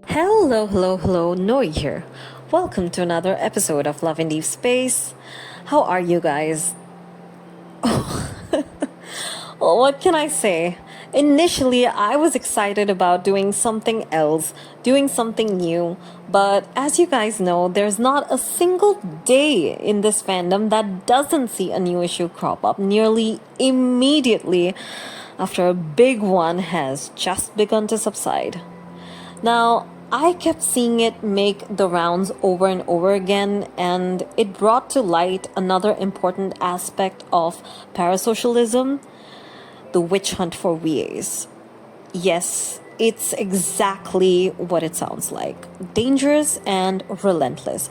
Hello, Noi here. Welcome to another episode of Love and Deep Space. How are you guys? Well, what can I say? Initially, I was excited about doing something else, doing something new, but as you guys know, there's not a single day in this fandom that doesn't see a new issue crop up nearly immediately after a big one has just begun to subside. Now, I kept seeing it make the rounds over and over again, and it brought to light another important aspect of parasocialism, the witch hunt for VAs. Yes, it's exactly what it sounds like, dangerous and relentless,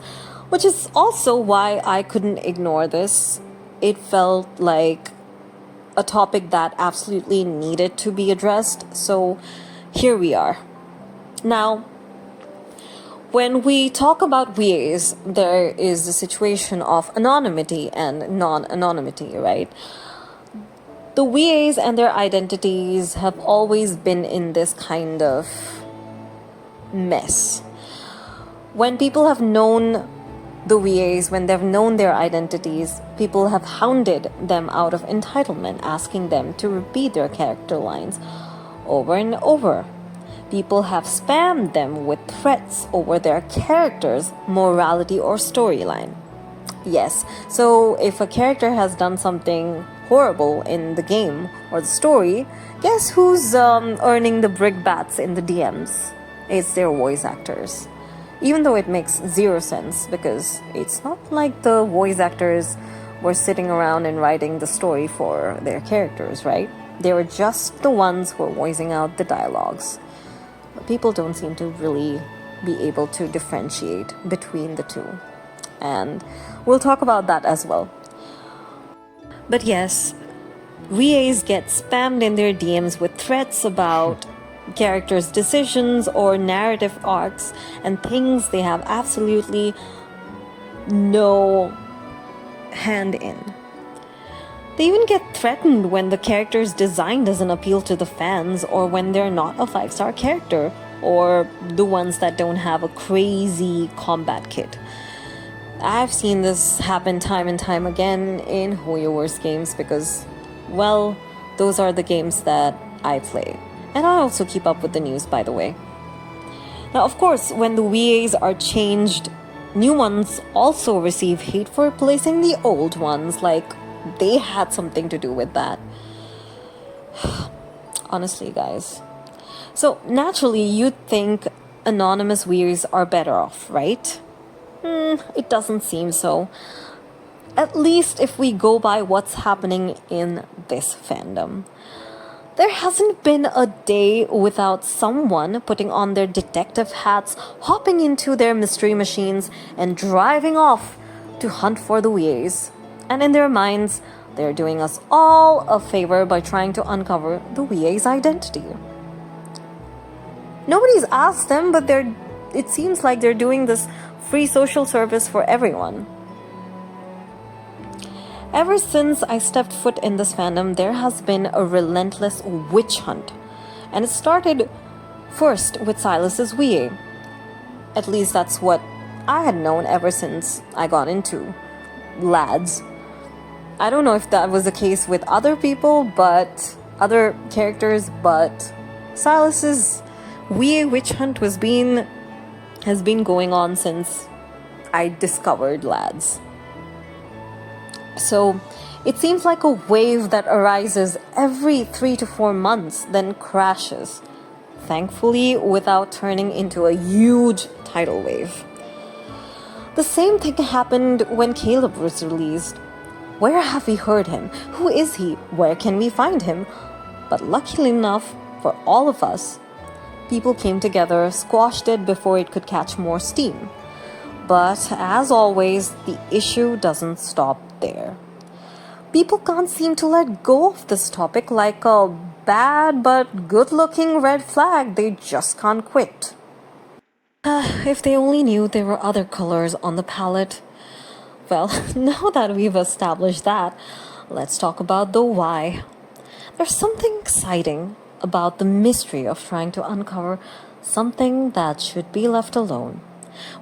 which is also why I couldn't ignore this. It felt like a topic that absolutely needed to be addressed, so here we are. Now, when we talk about VAs, there is the situation of anonymity and non-anonymity, right? The VAs and their identities have always been in this kind of mess. When people have known the VAs, when they've known their identities, people have hounded them out of entitlement, asking them to repeat their character lines over and over. People have spammed them with threats over their character's morality or storyline. Yes, so if a character has done something horrible in the game or the story, guess who's earning the brickbats in the DMs? It's their voice actors. Even though it makes zero sense, because it's not like the voice actors were sitting around and writing the story for their characters, right? They were just the ones who were voicing out the dialogues. People don't seem to really be able to differentiate between the two. And we'll talk about that as well. But yes, VAs get spammed in their DMs with threats about characters' decisions or narrative arcs and things they have absolutely no hand in. They even get threatened when the character's design doesn't appeal to the fans, or when they're not a 5-star character, or the ones that don't have a crazy combat kit. I've seen this happen time and time again in Hoyoverse games because, well, those are the games that I play. And I also keep up with the news, by the way. Now, of course, when the VAs are changed, new ones also receive hate for replacing the old ones, like they had something to do with that. Honestly, guys. So, naturally, you'd think anonymous VAs are better off, right? It doesn't seem so. At least if we go by what's happening in this fandom. There hasn't been a day without someone putting on their detective hats, hopping into their mystery machines, and driving off to hunt for the VAs. And in their minds, they're doing us all a favor by trying to uncover the VA's identity. Nobody's asked them, but it seems like they're doing this free social service for everyone. Ever since I stepped foot in this fandom, there has been a relentless witch hunt. And it started first with Silas's VA. At least that's what I had known ever since I got into lads. I don't know if that was the case with other people, but other characters, but Silas's VA witch hunt has been going on since I discovered lads. So it seems like a wave that arises every 3 to 4 months, then crashes, thankfully without turning into a huge tidal wave. The same thing happened when Caleb was released. Where have we heard him? Who is he? Where can we find him? But luckily enough for all of us, people came together, squashed it before it could catch more steam. But as always, the issue doesn't stop there. People can't seem to let go of this topic like a bad but good-looking red flag they just can't quit. If they only knew there were other colors on the palette. Well, now that we've established that, let's talk about the why. There's something exciting about the mystery of trying to uncover something that should be left alone.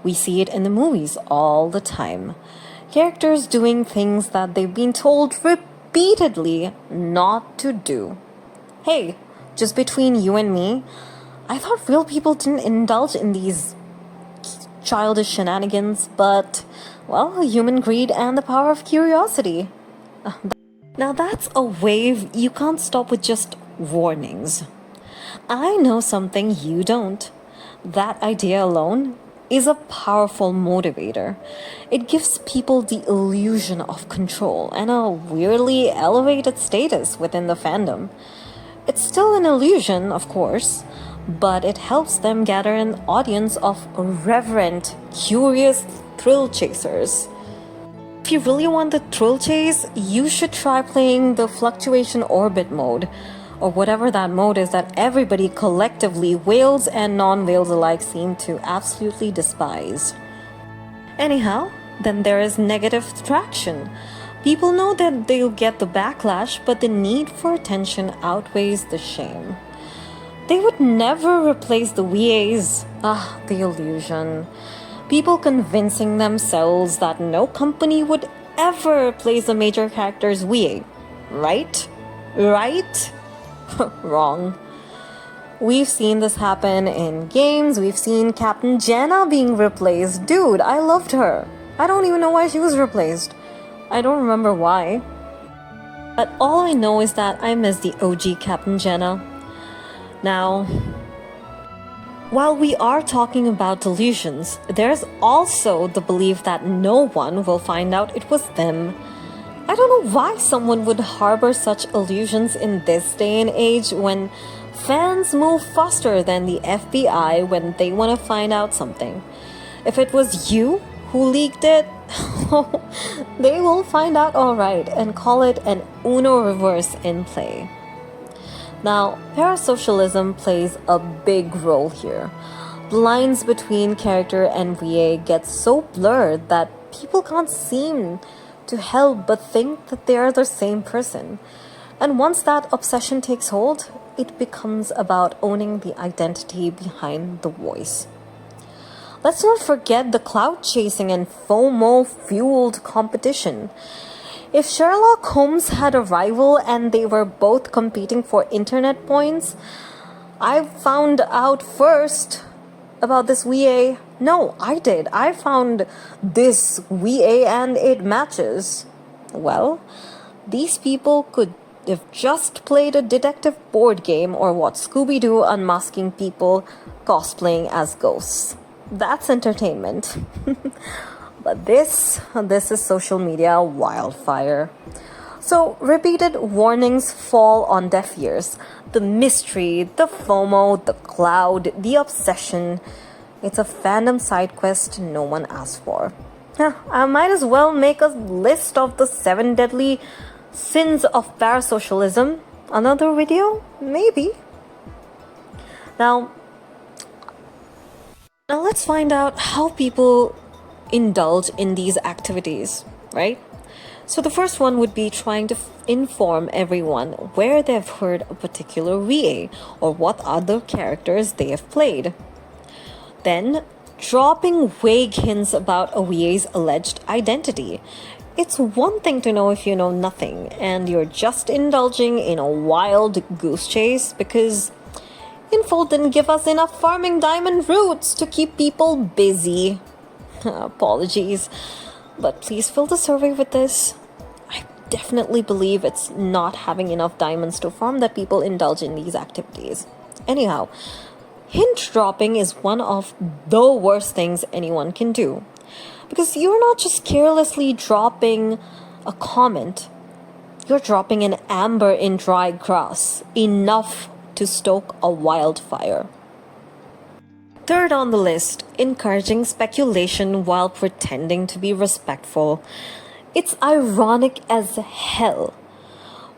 We see it in the movies all the time. Characters doing things that they've been told repeatedly not to do. Hey, just between you and me, I thought real people didn't indulge in these childish shenanigans, but, well, human greed and the power of curiosity. Now that's a wave you can't stop with just warnings. I know something you don't. That idea alone is a powerful motivator. It gives people the illusion of control and a weirdly elevated status within the fandom. It's still an illusion, of course, but it helps them gather an audience of reverent, curious thrill chasers. If you really want the thrill chase, you should try playing the fluctuation orbit mode, or whatever that mode is that everybody collectively, whales and non-whales alike, seem to absolutely despise. Anyhow, then there is negative attraction. People know that they'll get the backlash, but the need for attention outweighs the shame. They would never replace the VAs. The illusion. People convincing themselves that no company would ever replace a major character's VA. Right? Right? Wrong. We've seen this happen in games. We've seen Captain Jenna being replaced. Dude, I loved her. I don't even know why she was replaced. I don't remember why. But all I know is that I miss the OG Captain Jenna. Now, while we are talking about delusions, there's also the belief that no one will find out it was them. I don't know why someone would harbor such illusions in this day and age when fans move faster than the FBI when they want to find out something. If it was you who leaked it, they will find out alright and call it an Uno reverse in play. Now, parasocialism plays a big role here. The lines between character and VA get so blurred that people can't seem to help but think that they are the same person. And once that obsession takes hold, it becomes about owning the identity behind the voice. Let's not forget the clout chasing and FOMO-fueled competition. If Sherlock Holmes had a rival and they were both competing for internet points, I found out first about this VA. No, I did. I found this VA and it matches. Well, these people could have just played a detective board game or watched Scooby-Doo unmasking people cosplaying as ghosts. That's entertainment. But this is social media wildfire. So repeated warnings fall on deaf ears. The mystery, the FOMO, the cloud, the obsession. It's a fandom side quest no one asked for. I might as well make a list of the 7 deadly sins of parasocialism. Another video? Maybe. Now let's find out how people indulge in these activities, right? So the first one would be trying to inform everyone where they've heard a particular VA or what other characters they have played. Then, dropping vague hints about a VA's alleged identity. It's one thing to know if you know nothing and you're just indulging in a wild goose chase because info didn't give us enough farming diamond roots to keep people busy. Apologies, but please fill the survey with this. I definitely believe it's not having enough diamonds to farm that people indulge in these activities. Anyhow, hint dropping is one of the worst things anyone can do. Because you're not just carelessly dropping a comment, you're dropping an amber in dry grass, enough to stoke a wildfire. Third on the list, encouraging speculation while pretending to be respectful. It's ironic as hell.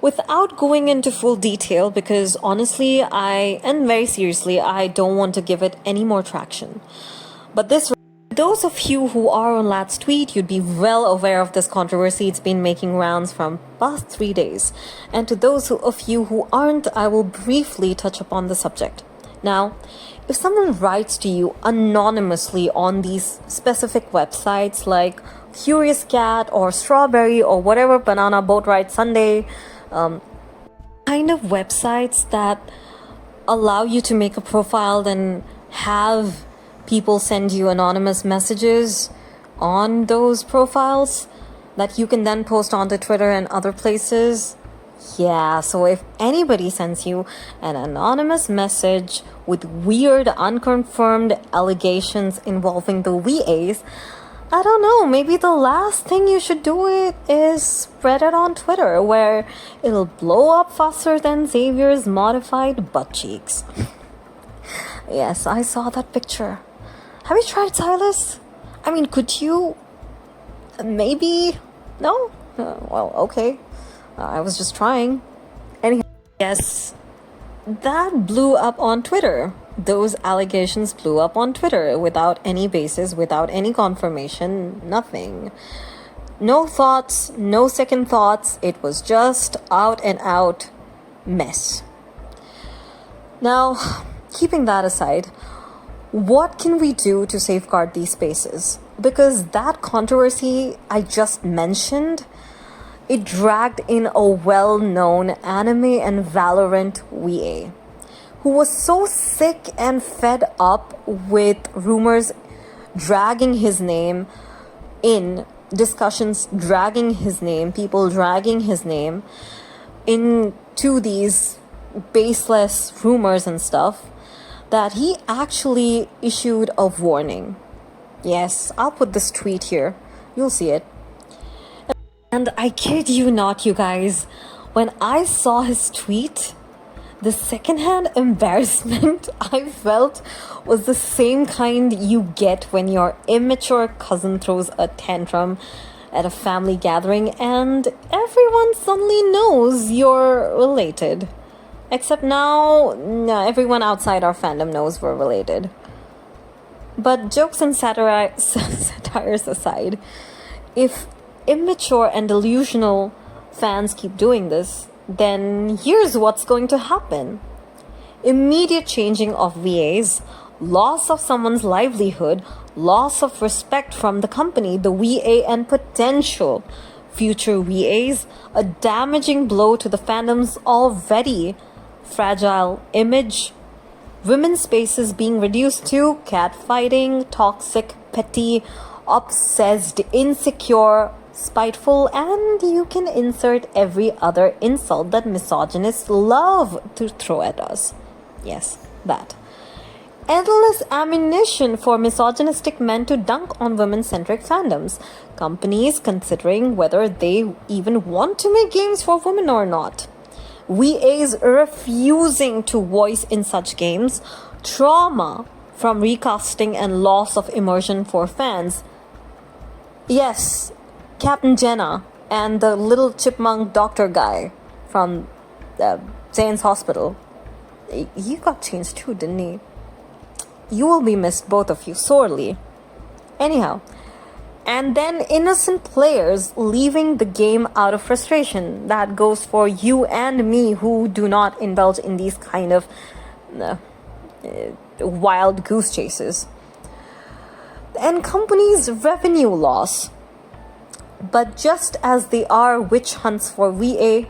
Without going into full detail, because honestly, and very seriously, I don't want to give it any more traction. But those of you who are on Lat's tweet, you'd be well aware of this controversy. It's been making rounds from past 3 days. And to those of you who aren't, I will briefly touch upon the subject. Now, if someone writes to you anonymously on these specific websites like Curious Cat or Strawberry or whatever, Banana Boat Ride Sunday, kind of websites that allow you to make a profile, then have people send you anonymous messages on those profiles that you can then post onto Twitter and other places. Yeah, so if anybody sends you an anonymous message with weird, unconfirmed allegations involving the VAs, I don't know, maybe the last thing you should do is spread it on Twitter, where it'll blow up faster than Xavier's modified butt cheeks. Yes, I saw that picture. Have you tried, Silas? I mean, could you? Maybe? No? Well, okay. I was just trying. Anyhow, yes, that blew up on Twitter. Those allegations blew up on Twitter without any basis, without any confirmation, nothing. No thoughts, no second thoughts. It was just out and out mess. Now, keeping that aside, what can we do to safeguard these spaces? Because that controversy I just mentioned, it dragged in a well-known anime and Valorant VA who was so sick and fed up with rumors dragging his name in discussions, dragging his name, people dragging his name into these baseless rumors and stuff, that he actually issued a warning. Yes, I'll put this tweet here. You'll see it. And I kid you not, you guys, when I saw his tweet, the secondhand embarrassment I felt was the same kind you get when your immature cousin throws a tantrum at a family gathering and everyone suddenly knows you're related. Except now, everyone outside our fandom knows we're related. But jokes and satires aside, if immature and delusional fans keep doing this, then here's what's going to happen. Immediate changing of VAs, loss of someone's livelihood, loss of respect from the company, the VA, and potential future VAs, a damaging blow to the fandom's already fragile image, women's spaces being reduced to catfighting, toxic, petty, obsessed, insecure, spiteful, and you can insert every other insult that misogynists love to throw at us. Yes, that. Endless ammunition for misogynistic men to dunk on women-centric fandoms. Companies considering whether they even want to make games for women or not. VAs refusing to voice in such games. Trauma from recasting and loss of immersion for fans. Yes, Captain Jenna and the little chipmunk doctor guy from Zane's hospital. He got changed too, didn't he? You will be missed, both of you, sorely. Anyhow, and then innocent players leaving the game out of frustration. That goes for you and me who do not indulge in these kind of wild goose chases. And companies' revenue loss. But just as they are witch hunts for VA,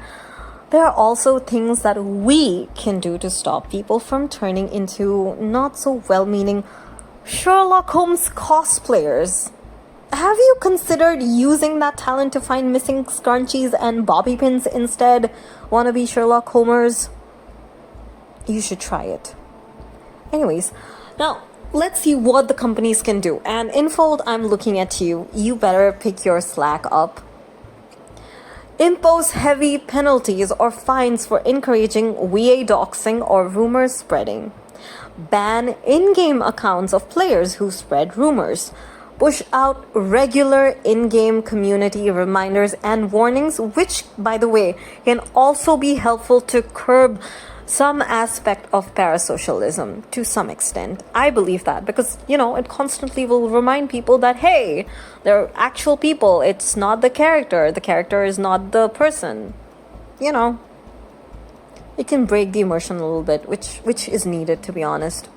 there are also things that we can do to stop people from turning into not so well-meaning Sherlock Holmes cosplayers. Have you considered using that talent to find missing scrunchies and bobby pins instead? Wannabe Sherlock Holmers? You should try it. Anyways, now let's see what the companies can do. And Infold, I'm looking at you. You better pick your slack up. Impose heavy penalties or fines for encouraging VA doxing or rumor spreading. Ban in-game accounts of players who spread rumors. Push out regular in-game community reminders and warnings, which, by the way, can also be helpful to curb some aspect of parasocialism to some extent. I believe that because, it constantly will remind people that, hey, they're actual people. It's not the character. The character is not the person. It can break the immersion a little bit, which is needed, to be honest.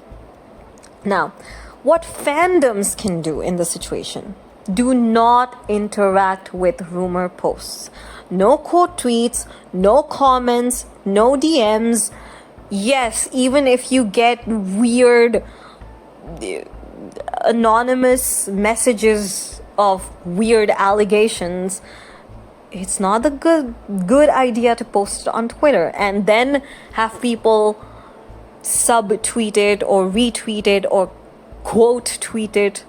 Now, what fandoms can do in the situation? Do not interact with rumor posts. No quote tweets, no comments, no DMs. Yes, even if you get weird anonymous messages of weird allegations, it's not a good idea to post it on Twitter and then have people subtweet it or retweet it or quote tweet it.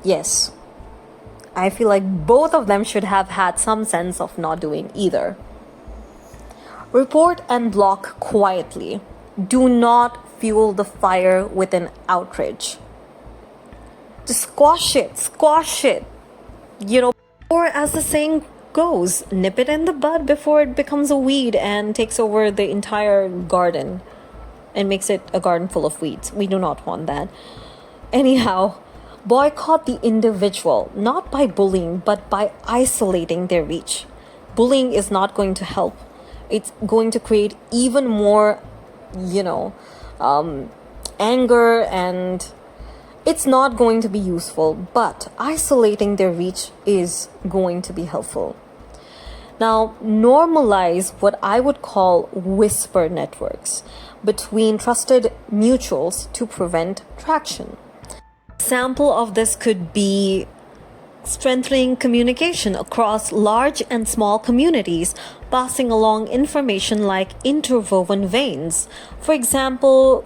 Yes, I feel like both of them should have had some sense of not doing either. Report and block quietly. Do not fuel the fire with an outrage. Just squash it. Or as the saying goes, nip it in the bud before it becomes a weed and takes over the entire garden and makes it a garden full of weeds. We do not want that. Anyhow, boycott the individual, not by bullying, but by isolating their reach. Bullying is not going to help. It's going to create even more, anger, and it's not going to be useful, but isolating their reach is going to be helpful. Now, normalize what I would call whisper networks between trusted mutuals to prevent traction. Example of this could be strengthening communication across large and small communities, passing along information like interwoven veins. For example,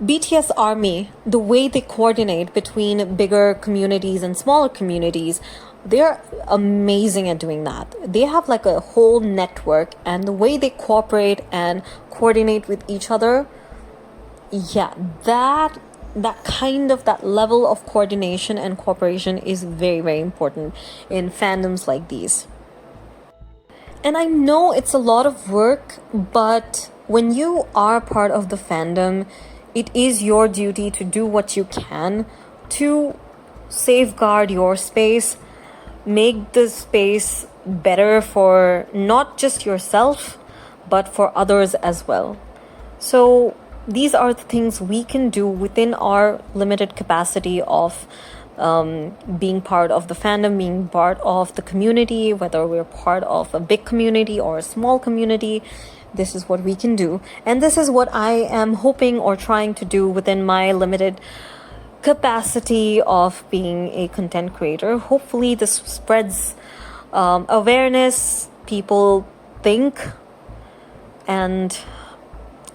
BTS Army, the way they coordinate between bigger communities and smaller communities, they're amazing at doing that. They have like a whole network, and the way they cooperate and coordinate with each other, that level of coordination and cooperation is very, very important in fandoms like these. And I know it's a lot of work, but when you are part of the fandom, it is your duty to do what you can to safeguard your space, make the space better for not just yourself, but for others as well. So these are the things we can do within our limited capacity of being part of the fandom, being part of the community, whether we're part of a big community or a small community. This is what we can do. And this is what I am hoping or trying to do within my limited capacity of being a content creator. Hopefully this spreads awareness, people think and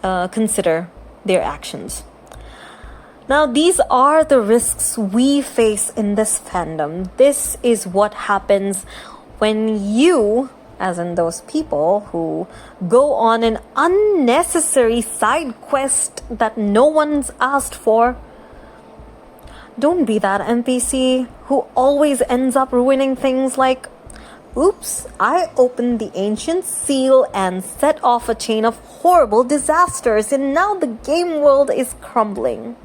consider their actions. Now, these are the risks we face in this fandom. This is what happens when you, as in those people who go on an unnecessary side quest that no one's asked for. Don't be that NPC who always ends up ruining things like, oops, I opened the ancient seal and set off a chain of horrible disasters, and now the game world is crumbling.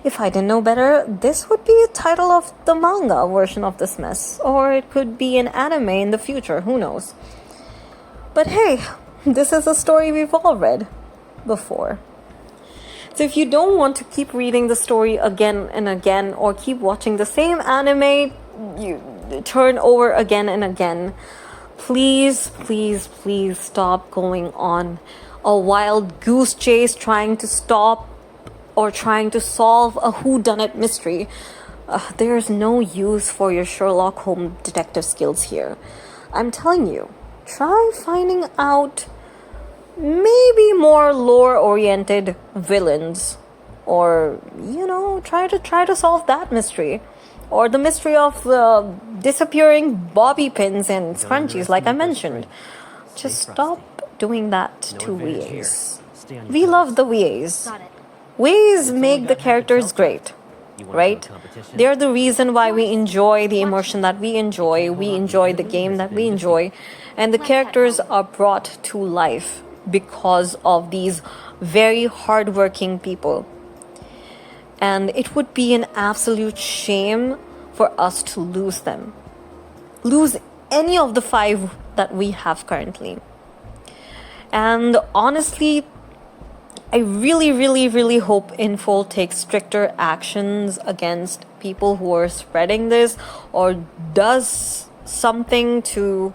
If I didn't know better, this would be a title of the manga version of this mess. Or it could be an anime in the future, who knows. But hey, this is a story we've all read before. So if you don't want to keep reading the story again and again, or keep watching the same anime you turn over again and again, please stop going on a wild goose chase trying to stop or trying to solve a whodunit mystery. There's no use for your Sherlock Holmes detective skills here. I'm telling you, try finding out maybe more lore-oriented villains, or try to solve that mystery, or the mystery of disappearing bobby pins and scrunchies, like I mentioned. Just stop doing that to VAs. We love the VAs. Ways make the characters great, right? They're the reason why we enjoy the immersion that we enjoy the game that we enjoy, and the characters are brought to life because of these very hardworking people. And it would be an absolute shame for us to lose them. Lose any of the 5 that we have currently. And honestly, I really, really, really hope Info takes stricter actions against people who are spreading this, or does something to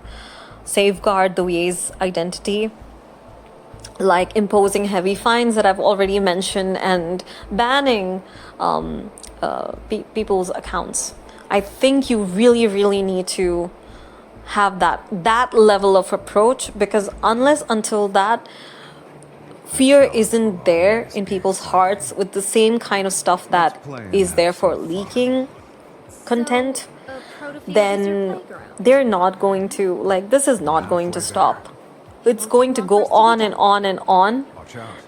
safeguard the VA's identity, like imposing heavy fines that I've already mentioned and banning people's accounts. I think you really, really need to have that level of approach, because until that fear isn't there in people's hearts with the same kind of stuff that is there for leaking content, then they're not going to, like, this is not going to stop. It's going to go on and on and on.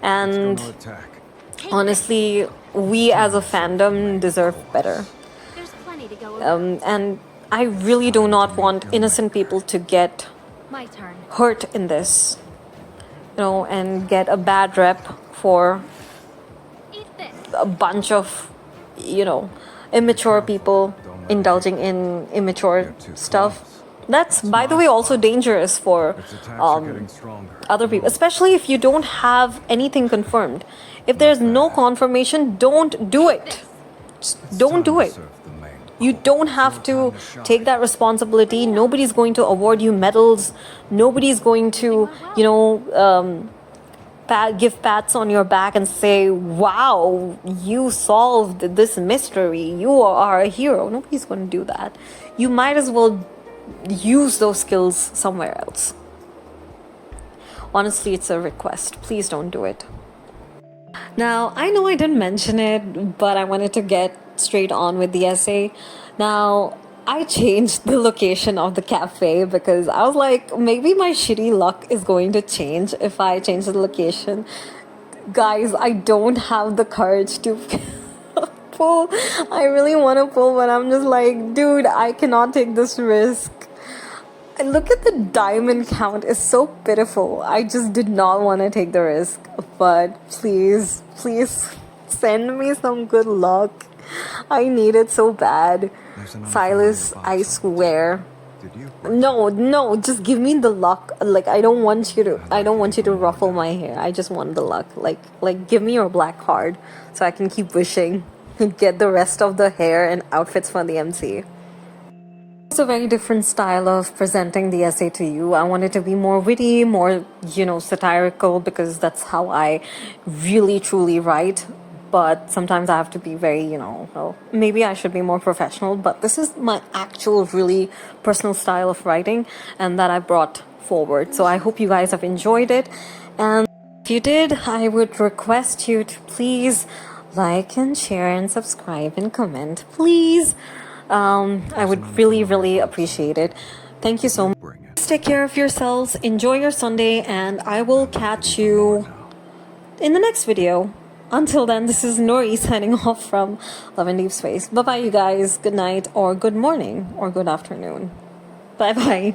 And honestly, we as a fandom deserve better. And I really do not want innocent people to get hurt in this, and get a bad rep for a bunch of, immature people indulging in immature stuff. That's, by the way, also dangerous for other people, especially if you don't have anything confirmed. If there's no confirmation, don't do it. Just don't do it. You don't have to take that responsibility. Nobody's going to award you medals. Nobody's going to, give pats on your back and say, wow, you solved this mystery. You are a hero. Nobody's going to do that. You might as well use those skills somewhere else. Honestly, it's a request. Please don't do it. Now, I know I didn't mention it, but I wanted to get straight on with the essay. Now, I changed the location of the cafe because I was like, maybe my shitty luck is going to change if I change the location. Guys, I don't have the courage to pull. I really want to pull, but I'm just like, dude, I cannot take this risk. And look at the diamond count, it's so pitiful. I just did not want to take the risk. But please send me some good luck. I need it so bad. Silas, I swear. No, just give me the luck. Like, I don't want you to ruffle my hair. I just want the luck. Like give me your black card so I can keep wishing and get the rest of the hair and outfits for the MC. It's a very different style of presenting the essay to you. I want it to be more witty, more, satirical, because that's how I really truly write. But sometimes I have to be very, well, maybe I should be more professional, but this is my actual really personal style of writing and that I brought forward. So I hope you guys have enjoyed it. And if you did, I would request you to please like and share and subscribe and comment, please. I would really, really appreciate it. Thank you so much. Take care of yourselves, enjoy your Sunday, and I will catch you in the next video. Until then, this is Nori signing off from Love and Deep Space. Bye-bye, you guys. Good night, or good morning, or good afternoon. Bye-bye.